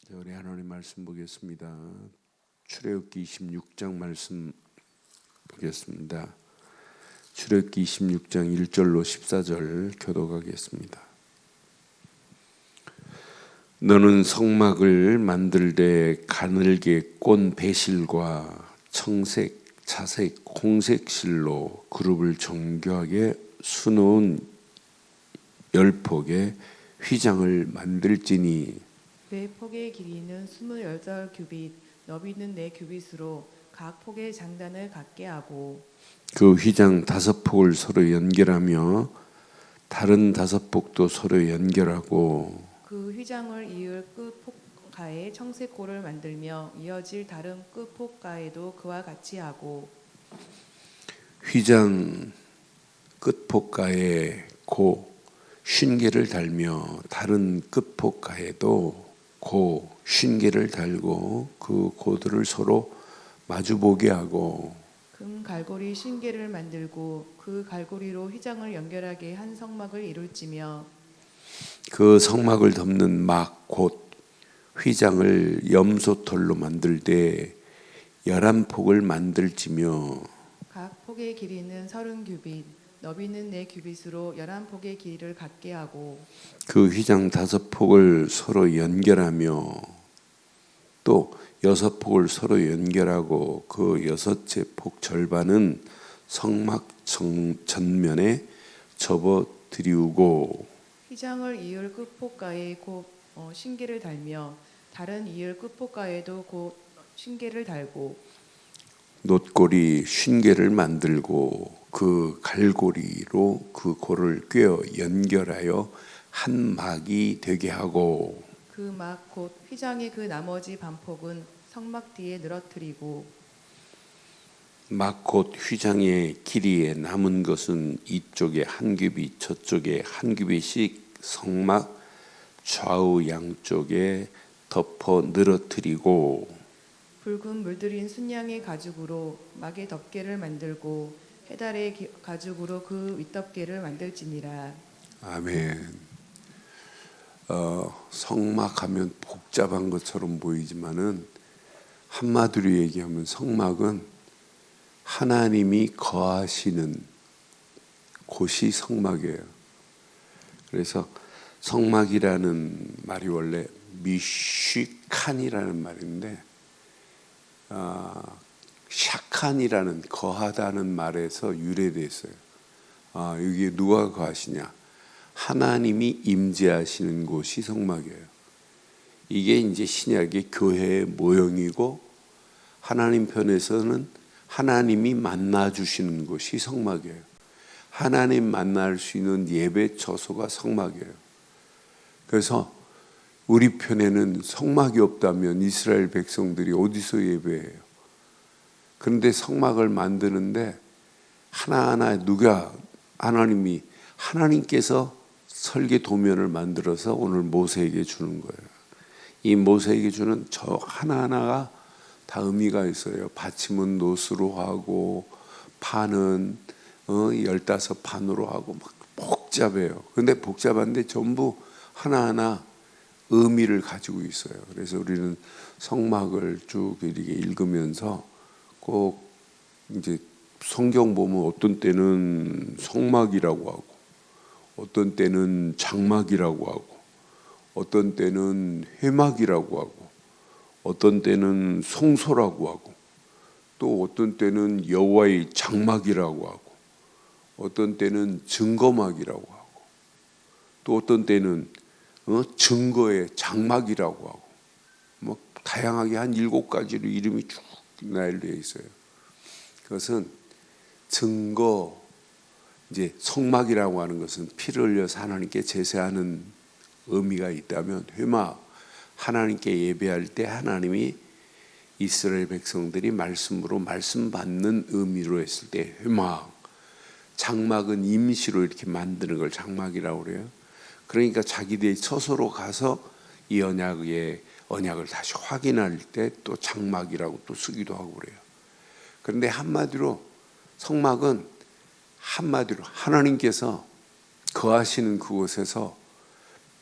우리 하나님 말씀 보겠습니다. 출애굽기 26장 말씀 보겠습니다. 출애굽기 26장 1절로 14절 교독하겠습니다. 너는 성막을 만들되 가늘게 꼰 배실과 청색, 자색, 홍색 실로 그룹을 정교하게 수놓은 10폭의 휘장을 만들지니 매 폭의 길이는 28규빗, 너비는 4규빗으로 각 폭의 장단을 같게 하고 그 휘장 5폭을 서로 연결하며 다른 5폭도 서로 연결하고 그 휘장을 이을 끝 폭가에 청색고를 만들며 이어질 다른 끝 폭가에도 그와 같이 하고 휘장 끝폭가에 고 쉰개를 달며 다른 끝폭가에도 고 쉰개를 달고 그 고들을 서로 마주보게 하고 금 갈고리 50개를 만들고 그 갈고리로 휘장을 연결하게 한 성막을 이룰지며 그 성막을 덮는 막 곧 휘장을 염소털로 만들되 11폭을 만들지며 각 폭의 길이는 30규빗, 너비는 4규빗으로 11폭의 길이를 갖게 하고 그 휘장 5폭을 서로 연결하며 또 6폭을 서로 연결하고 그 6째 폭 절반은 성막 전면에 접어들이우고 휘장을 이을 끝 폭가에 곧 신개를 달며 다른 이을 끝 폭가에도 곧 신개를 달고 놋골이 50개를 만들고 그 갈고리로 그 골을 꿰어 연결하여 한 막이 되게 하고 그 막 곧 휘장의 그 나머지 반폭은 성막 뒤에 늘어뜨리고 막 곧 휘장의 길이에 남은 것은 이쪽에 한 규빗 저쪽에 한 규빗씩 성막 좌우 양쪽에 덮어 늘어뜨리고 붉은 물들인 순양의 가죽으로 막의 덮개를 만들고 해달의 가죽으로 그 윗덮개를 만들지니라. 아멘. 성막하면 복잡한 것처럼 보이지만은 한마디로 얘기하면 성막은 하나님이 거하시는 곳이 성막이에요. 그래서 성막이라는 말이 원래 미쉬칸이라는 말인데 샤칸이라는 거하다는 말에서 유래됐어요. 여기에 누가 거하시냐? 하나님이 임재하시는 곳이 성막이에요. 이게 이제 신약의 교회의 모형이고 하나님 편에서는 하나님이 만나 주시는 곳이 성막이에요. 하나님 만날 수 있는 예배 처소가 성막이에요. 그래서 우리 편에는 성막이 없다면 이스라엘 백성들이 어디서 예배해요? 그런데 성막을 만드는데 하나하나 하나님께서 설계 도면을 만들어서 오늘 모세에게 주는 거예요. 이 모세에게 주는 저 하나하나가 다 의미가 있어요. 받침은 노스로 하고 판은 15판으로 하고 막 복잡해요. 그런데 복잡한데 전부 하나하나 의미를 가지고 있어요. 그래서 우리는 성막을 쭉 이렇게 읽으면서 꼭 이제 성경 보면 어떤 때는 성막이라고 하고 어떤 때는 장막이라고 하고 어떤 때는 회막이라고 하고 어떤 때는 성소라고 하고 또 어떤 때는 여호와의 장막이라고 하고 어떤 때는 증거막이라고 하고 또 어떤 때는 증거의 장막이라고 하고 뭐 다양하게 한 7가지로 이름이 쭉 나열되어 있어요. 그것은 증거 이제 성막이라고 하는 것은 피를 흘려서 하나님께 제사하는 의미가 있다면 회막 하나님께 예배할 때 하나님이 이스라엘 백성들이 말씀으로 말씀 받는 의미로 했을 때 회막 장막은 임시로 이렇게 만드는 걸 장막이라고 그래요. 그러니까 자기들이 처소로 가서 이 언약을 다시 확인할 때 또 장막이라고 또 쓰기도 하고 그래요. 그런데 한마디로 성막은 하나님께서 거하시는 그곳에서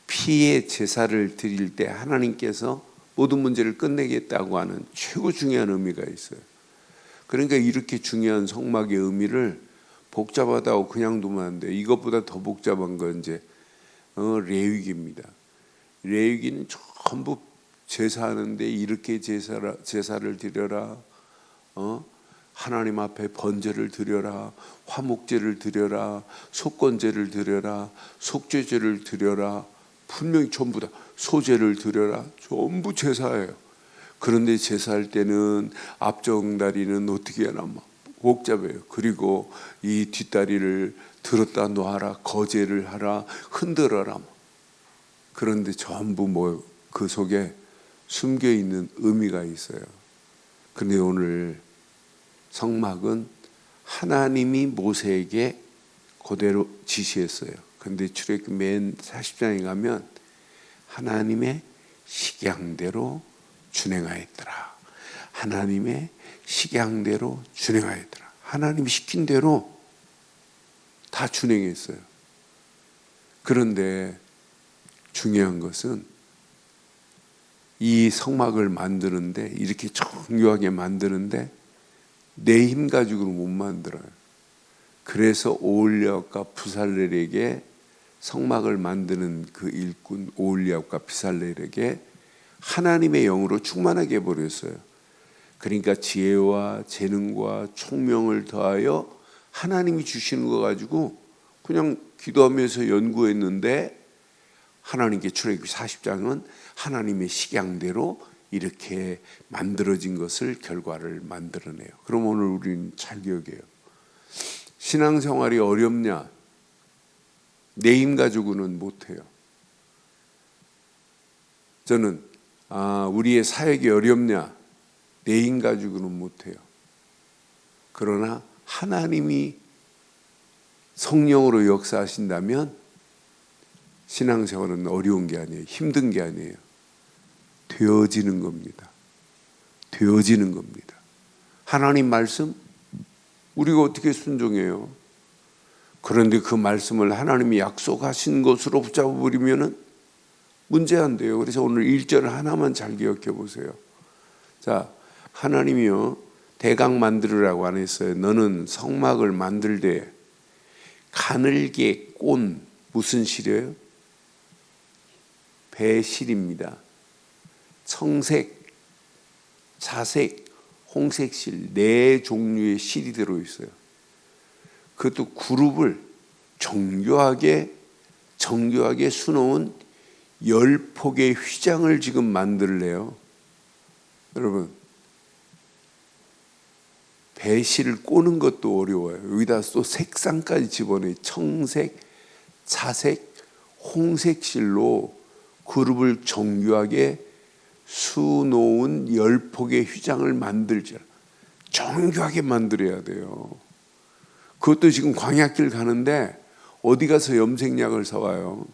피의 제사를 드릴 때 하나님께서 모든 문제를 끝내겠다고 하는 최고 중요한 의미가 있어요. 그러니까 이렇게 중요한 성막의 의미를 복잡하다고 그냥 두면 안 돼요. 이것보다 더 복잡한 건 이제 레위기입니다. 레위기는 전부 제사하는데 이렇게 제사를 드려라, 하나님 앞에 번제를 드려라, 화목제를 드려라, 속건제를 드려라, 속죄제를 드려라, 분명히 전부 다 소제를 드려라, 전부 제사예요. 그런데 제사할 때는 앞쪽 다리는 어떻게 하나 막 복잡해요. 그리고 이 뒷다리를 들었다 놓아라, 거제를 하라, 흔들어라. 그런데 전부 그 속에 숨겨 있는 의미가 있어요. 근데 오늘 성막은 하나님이 모세에게 그대로 지시했어요. 근데 출애굽기 맨 40장에 가면 하나님의 식양대로 준행하였더라. 하나님의 식양대로 준행하였더라. 하나님이 시킨 대로 다 준행했어요. 그런데 중요한 것은 이 성막을 만드는데, 이렇게 정교하게 만드는데 내 힘 가지고는 못 만들어요. 그래서 오홀리압과 부살렐에게, 성막을 만드는 그 일꾼 오홀리압과 부살렐에게 하나님의 영으로 충만하게 해버렸어요. 그러니까 지혜와 재능과 총명을 더하여 하나님이 주시는 거 가지고 그냥 기도하면서 연구했는데, 하나님께 출애굽기 40장은 하나님의 식양대로 이렇게 만들어진 것을, 결과를 만들어내요. 그럼 오늘 우리는 잘 기억해요. 신앙생활이 어렵냐? 내 힘 가지고는 못해요. 저는 우리의 사역이 어렵냐? 내 힘 가지고는 못해요. 그러나 하나님이 성령으로 역사하신다면 신앙생활은 어려운 게 아니에요. 힘든 게 아니에요. 되어지는 겁니다. 되어지는 겁니다. 하나님 말씀, 우리가 어떻게 순종해요? 그런데 그 말씀을 하나님이 약속하신 것으로 붙잡아버리면 문제 안 돼요. 그래서 오늘 1절 하나만 잘 기억해 보세요. 자, 하나님이요, 대강 만들으라고 안 했어요. 너는 성막을 만들 때 가늘게 꼰, 무슨 실이에요? 배실입니다. 청색, 자색, 홍색실 4종류의 실이 들어있어요. 그것도 그룹을 정교하게 수놓은 10폭의 휘장을 지금 만들래요. 여러분, 배실을 꼬는 것도 어려워요. 여기다 또 색상까지 집어넣어요. 청색, 자색, 홍색실로 그룹을 정교하게 수놓은 10폭의 휘장을 만들자. 정교하게 만들어야 돼요. 그것도 지금 광야길 가는데 어디 가서 염색약을 사와요.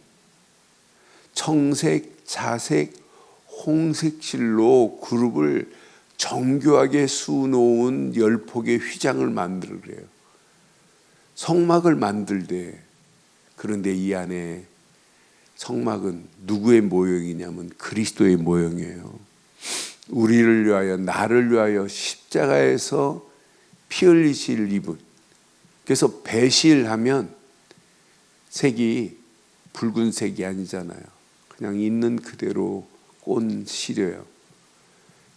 청색, 자색, 홍색실로 그룹을 정교하게 수놓은 10폭의 휘장을 만들으래요. 성막을 만들 때, 그런데 이 안에 성막은 누구의 모형이냐면 그리스도의 모형이에요. 우리를 위하여, 나를 위하여 십자가에서 피 흘리실 이분. 그래서 배실하면 색이 붉은색이 아니잖아요. 그냥 있는 그대로 꼰 실이에요.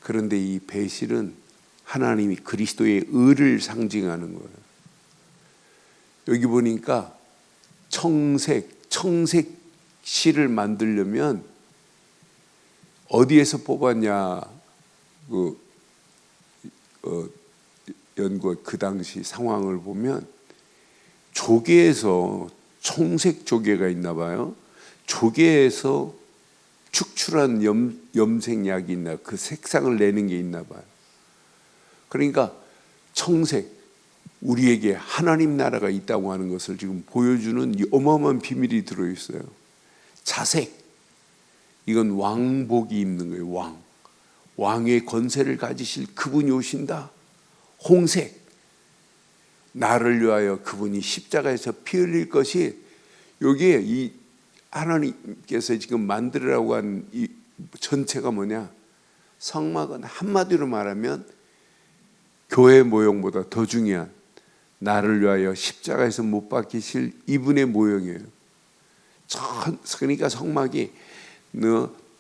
그런데 이 배실은 하나님이 그리스도의 의를 상징하는 거예요. 여기 보니까 청색 실을 만들려면 어디에서 뽑았냐? 연구 그 당시 상황을 보면 조개에서, 청색 조개가 있나 봐요. 조개에서 축출한 염색약이 있나, 그 색상을 내는 게 있나 봐요. 그러니까 청색, 우리에게 하나님 나라가 있다고 하는 것을 지금 보여주는 어마어마한 비밀이 들어있어요. 자색, 이건 왕복이 입는 거예요. 왕의 권세를 가지실 그분이 오신다. 홍색, 나를 위하여 그분이 십자가에서 피 흘릴 것이, 여기에 이 하나님께서 지금 만들으라고 한 이 전체가 뭐냐? 성막은 한마디로 말하면 교회 모형보다 더 중요한 나를 위하여 십자가에서 못 박히실 이분의 모형이에요. 그러니까 성막이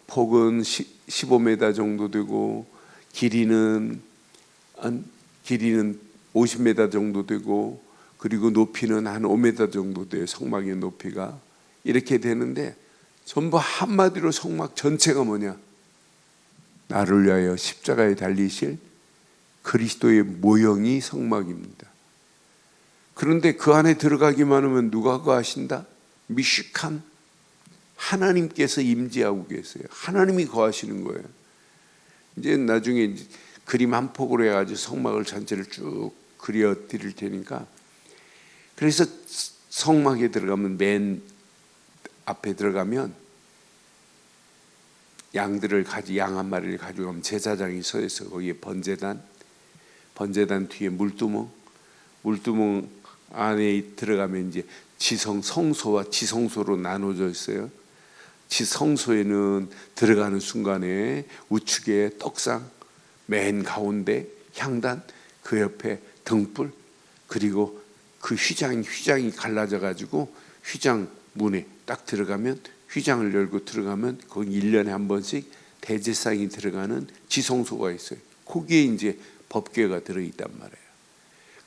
폭은 15m 정도 되고 길이는 50m 정도 되고 그리고 높이는 한 5m 정도 돼요. 성막의 높이가 이렇게 되는데 전부 한마디로 성막 전체가 뭐냐? 나를 위하여 십자가에 달리실 그리스도의 모형이 성막입니다. 그런데 그 안에 들어가기만 하면 누가 거하신다? 미식한 하나님께서 임재하고 계세요. 하나님이 거하시는 거예요. 이제 나중에 그림 한 폭으로 해가지고 성막을 전체를 쭉 그려 드릴 테니까, 그래서 성막에 들어가면 맨 앞에 들어가면 양 한 마리를 가지고 가면 제사장이 서 있어요. 거기에 번제단 뒤에 물두멍 안에 들어가면 이제 성소와 지성소로 나눠져 있어요. 지성소에는 들어가는 순간에 우측에 떡상, 맨 가운데 향단, 그 옆에 등불, 그리고 그 휘장이 갈라져 가지고 휘장 문에 딱 들어가면, 휘장을 열고 들어가면 거기 1년에 한 번씩 대제사장이 들어가는 지성소가 있어요. 거기에 이제 법궤가 들어있단 말이에요.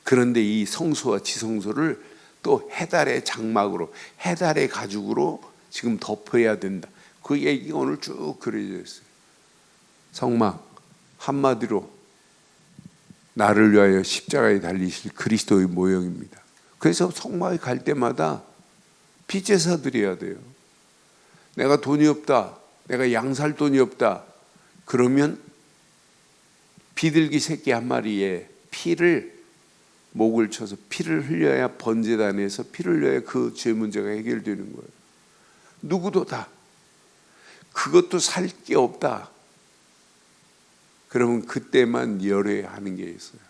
그런데 이 성소와 지성소를 또 해달의 장막으로, 해달의 가죽으로 지금 덮어야 된다. 그 얘기가 오늘 쭉 그려져 있어요. 성막 한마디로 나를 위하여 십자가에 달리실 그리스도의 모형입니다. 그래서 성막에 갈 때마다 피제사 드려야 돼요. 내가 돈이 없다, 내가 양살 돈이 없다, 그러면 비둘기 새끼 한 마리에 목을 쳐서 피를 흘려야, 번제단에서 피를 흘려야 그 죄 문제가 해결되는 거예요. 누구도 다 그것도 살 게 없다, 그러면 그때만 열애하는 게 있어요.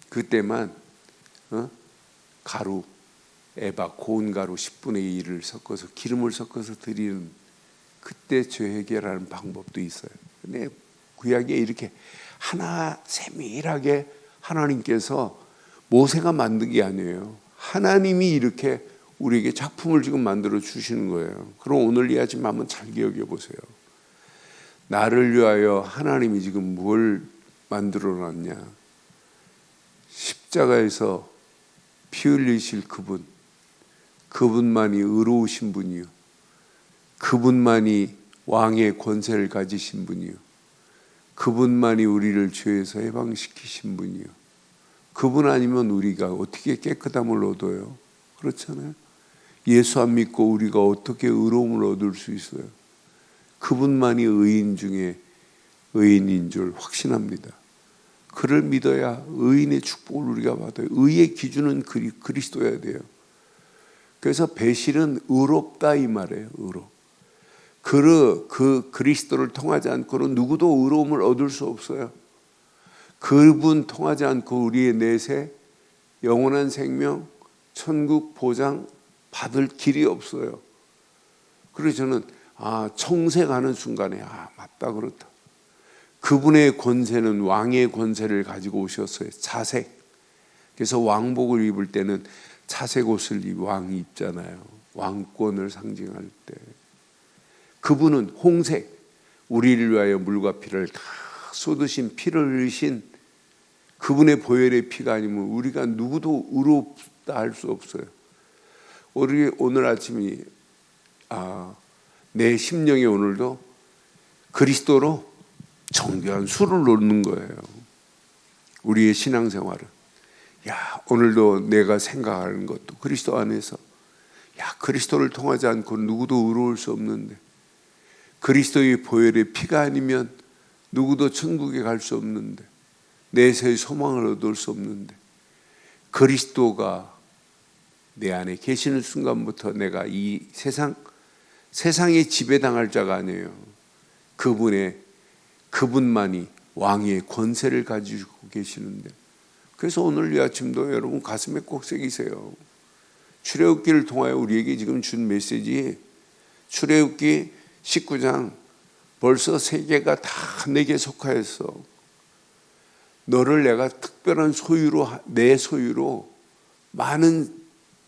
그때만 가루, 에바, 고운 가루 10분의 1을 섞어서 기름을 섞어서 드리는, 그때 죄 해결하는 방법도 있어요. 근데 구약에 이렇게 하나 세밀하게 하나님께서 모세가 만든 게 아니에요. 하나님이 이렇게 우리에게 작품을 지금 만들어 주시는 거예요. 그럼 오늘 이 아침 한번 잘 기억해 보세요. 나를 위하여 하나님이 지금 뭘 만들어 놨냐? 십자가에서 피 흘리실 그분만이 의로우신 분이요, 그분만이 왕의 권세를 가지신 분이요, 그분만이 우리를 죄에서 해방시키신 분이요, 그분 아니면 우리가 어떻게 깨끗함을 얻어요? 그렇잖아요. 예수 안 믿고 우리가 어떻게 의로움을 얻을 수 있어요? 그분만이 의인 중에 의인인 줄 확신합니다. 그를 믿어야 의인의 축복을 우리가 받아요. 의의 기준은 그리스도여야 돼요. 그래서 배실은 의롭다 이 말이에요. 그 그리스도를 통하지 않고는 누구도 의로움을 얻을 수 없어요. 그분 통하지 않고 우리의 내세, 영원한 생명, 천국 보장 받을 길이 없어요. 그래서 저는 청색하는 순간에 맞다, 그렇다. 그분의 권세는 왕의 권세를 가지고 오셨어요. 자색. 그래서 왕복을 입을 때는 자색 옷을 왕이 입잖아요. 왕권을 상징할 때. 그분은 홍색, 우리를 위하여 물과 피를 다 쏟으신, 피를 흘리신 그분의 보혈의 피가 아니면 우리가 누구도 의롭다 할 수 없어요. 오늘 아침이 내 심령이 오늘도 그리스도로 정교한 수를 놓는 거예요. 우리의 신앙생활은 오늘도 내가 생각하는 것도 그리스도 안에서 그리스도를 통하지 않고 누구도 의로울 수 없는데, 그리스도의 보혈의 피가 아니면 누구도 천국에 갈 수 없는데, 내세의 소망을 얻을 수 없는데, 그리스도가 내 안에 계시는 순간부터 내가 이 세상에 지배당할 자가 아니에요. 그분만이 왕의 권세를 가지고 계시는데, 그래서 오늘 이 아침도 여러분 가슴에 꼭 새기세요. 출애굽기를 통하여 우리에게 지금 준 메시지, 출애굽기 19장 벌써 세계가 다 내게 속하였어. 너를 내가 특별한 소유로, 내 소유로 많은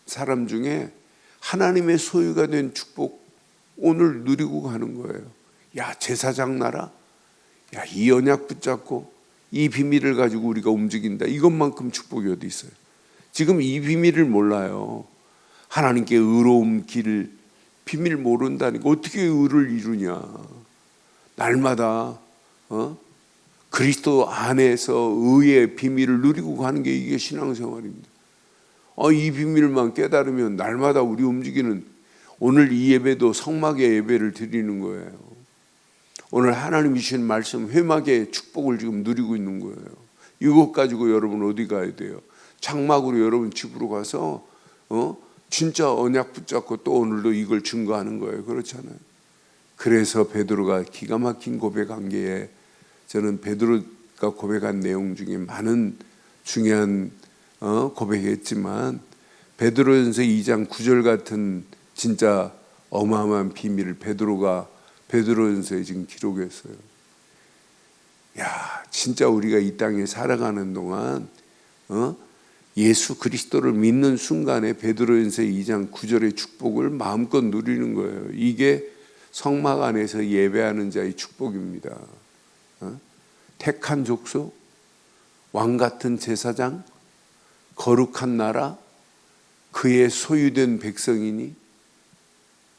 사람 중에 하나님의 소유가 된 축복 오늘 누리고 가는 거예요. 야, 제사장 나라? 야, 이 언약 붙잡고 이 비밀을 가지고 우리가 움직인다. 이것만큼 축복이 어디 있어요? 지금 이 비밀을 몰라요. 하나님께 의로움 길 비밀 모른다니까 어떻게 의를 이루냐. 날마다 그리스도 안에서 의의 비밀을 누리고 가는 게 이게 신앙생활입니다. 이 비밀만 깨달으면 날마다 우리 움직이는, 오늘 이 예배도 성막의 예배를 드리는 거예요. 오늘 하나님이 주신 말씀 회막의 축복을 지금 누리고 있는 거예요. 이것 가지고 여러분 어디 가야 돼요? 장막으로 여러분 집으로 가서 진짜 언약 붙잡고 또 오늘도 이걸 증거하는 거예요. 그렇잖아요. 그래서 베드로가 기가 막힌 고백한 게, 저는 베드로가 고백한 내용 중에 많은 중요한 고백했지만 베드로전서 2장 9절 같은 진짜 어마어마한 비밀을 베드로가 베드로전서에 지금 기록했어요. 야, 진짜 우리가 이 땅에 살아가는 동안 예수 그리스도를 믿는 순간에 베드로전서 2장 9절의 축복을 마음껏 누리는 거예요. 이게 성막 안에서 예배하는 자의 축복입니다. 택한 족속, 왕 같은 제사장, 거룩한 나라, 그의 소유된 백성이니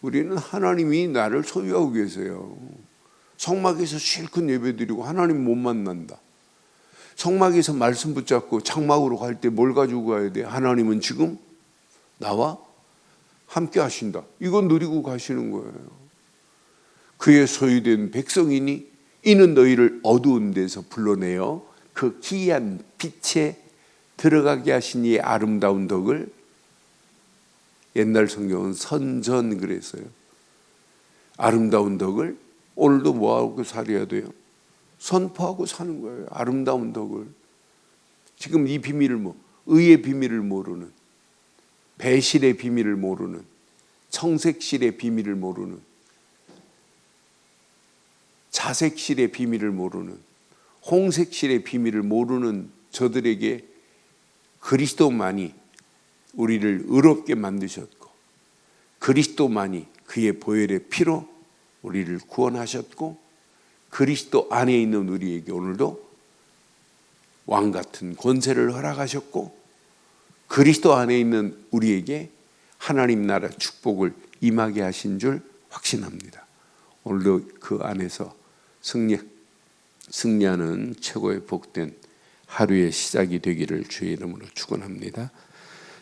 우리는 하나님이 나를 소유하고 계세요. 성막에서 실컷 예배드리고 하나님 못 만난다. 성막에서 말씀 붙잡고 장막으로 갈 때 뭘 가지고 가야 돼? 하나님은 지금 나와 함께 하신다. 이건 누리고 가시는 거예요. 그의 소유된 백성이니 이는 너희를 어두운 데서 불러내어 그 기이한 빛에 들어가게 하신 이 아름다운 덕을, 옛날 성경은 선전 그랬어요. 아름다운 덕을 오늘도 뭐하고 살아야 돼요? 선포하고 사는 거예요. 아름다운 덕을. 지금 이 비밀을 의의 비밀을 모르는, 배실의 비밀을 모르는, 청색실의 비밀을 모르는, 자색실의 비밀을 모르는, 홍색실의 비밀을 모르는 저들에게 그리스도만이 우리를 의롭게 만드셨고, 그리스도만이 그의 보혈의 피로 우리를 구원하셨고, 그리스도 안에 있는 우리에게 오늘도 왕 같은 권세를 허락하셨고, 그리스도 안에 있는 우리에게 하나님 나라 축복을 임하게 하신 줄 확신합니다. 오늘도 그 안에서 승리하는 최고의 복된 하루의 시작이 되기를 주의 이름으로 축원합니다.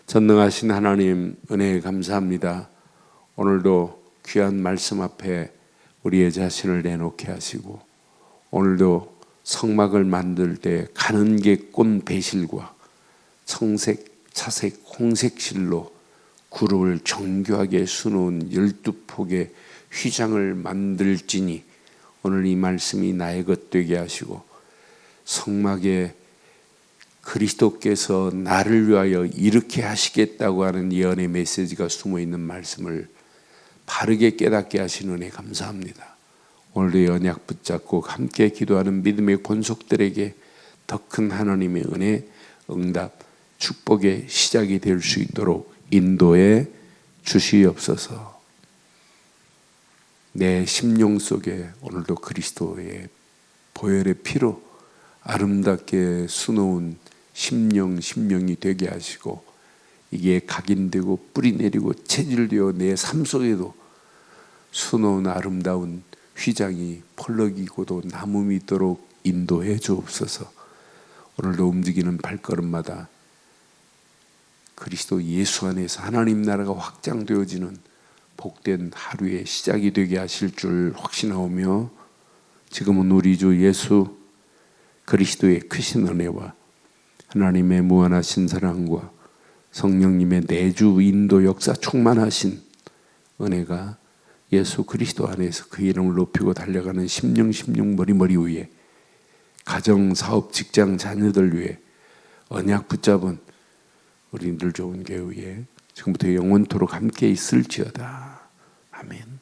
전능하신 하나님 은혜에 감사합니다. 오늘도 귀한 말씀 앞에 우리의 자신을 내놓게 하시고, 오늘도 성막을 만들 때 가는 게 꼰 배실과 청색, 차색, 홍색 실로 그룹을 정교하게 수놓은 12폭의 휘장을 만들지니 오늘 이 말씀이 나의 것 되게 하시고, 성막에 그리스도께서 나를 위하여 이렇게 하시겠다고 하는 예언의 메시지가 숨어있는 말씀을 바르게 깨닫게 하시는 은혜 감사합니다. 오늘도 언약 붙잡고 함께 기도하는 믿음의 본속들에게 더 큰 하나님의 은혜, 응답, 축복의 시작이 될 수 있도록 인도해 주시옵소서. 내 심령 속에 오늘도 그리스도의 보혈의 피로 아름답게 수놓은 심령이 되게 하시고, 이게 각인되고 뿌리 내리고 체질되어 내 삶 속에도 수놓은 아름다운 휘장이 펄럭이고도 남음이 있도록 인도해 주옵소서. 오늘도 움직이는 발걸음마다 그리스도 예수 안에서 하나님 나라가 확장되어지는 복된 하루의 시작이 되게 하실 줄 확신하오며, 지금은 우리 주 예수 그리스도의 크신 은혜와 하나님의 무한하신 사랑과 성령님의 내주 인도 역사 충만하신 은혜가 예수 그리스도 안에서 그 이름을 높이고 달려가는 심령 머리 위에, 가정, 사업, 직장, 자녀들 위해, 언약 붙잡은 우리들 좋은 교회 위에 지금부터 영원토록 함께 있을지어다. 아멘.